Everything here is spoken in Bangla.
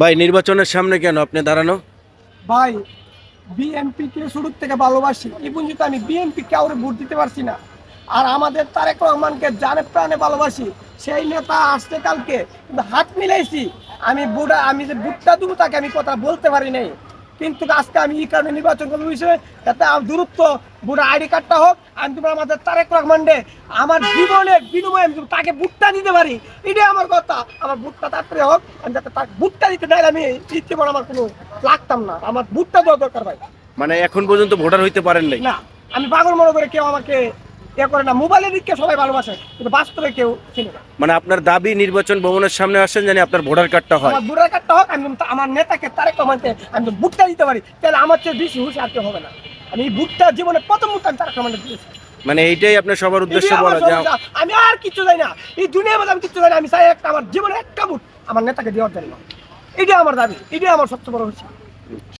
ভাই নির্বাচনের সামনে কেন আপনি দাঁড়ানো? ভাই, বিএনপি কে শুরু থেকে ভালোবাসি, ইবন যদি আমি বিএনপি কাউরে ভোট দিতে পারছি না। আর আমাদের তারেক রহমানকে জানে প্রাণে ভালোবাসি। সেই নেতা আসছে কালকে, কিন্তু হাত মিলাইছি। আমি যে ভোটটা দেবো তাকে আমি কথা বলতে পারি নাই। কিন্তু আজকে আমি এই কারণে নির্বাচন করবো বিষয়ে যাতে দূরত্ব বুড়া আইডি কার্ডটা হোক, আমি তোমার আমাদের তারেক রহমান রে আমার জীবনের বিনিময়ে আমি তাকে ভোটটা দিতে পারি। এটাই আমার কথা। আমার ভোটটা তাড়াতাড়ি হোক, আমি যাতে তাকে ভোটটা দিতে দেয় আমি জীবন আমার কোনো লাগতাম না। আমার ভোটটা দেওয়া দরকার ভাই। মানে এখন পর্যন্ত ভোটার হইতে পারেন নাই? না, আমি পাগল মনে করে কেউ আমাকে ইয়ে করে না। মোবাইলের দিকে সবাই ভালোবাসে, কিন্তু বাস্তবে কেউ চিনে না। মানে আপনার দাবি নির্বাচন ভবনের সামনে আসেন জানি আপনার ভোটার কার্ডটা হয়। আমার ভোটার কার্ডটা হোক, আমি আমার নেতাকে তারেক রহমানকে আমি তো ভোটটা দিতে পারি, তাহলে আমার চেয়ে বেশি হুশ আর কেউ হবে না। আমি এই ভোটটা জীবনে প্রথম ভোট আমি তারেক রহমানকে দিয়েছি। মানে এইটাই আপনার সবার উদ্দেশ্যে এটাই আমার বলা যে সমস্যা। আমি আর কিছু চাই না এই দুনিয়ার মধ্যে, আমি কিছু চাই না। আমি চাই একটা আমার জীবনে একটা ভোট আমার নেতাকে দেওয়ার জন্য। এটাই আমার দাবি, এটাই আমার সবচেয়ে বড় হচ্ছে।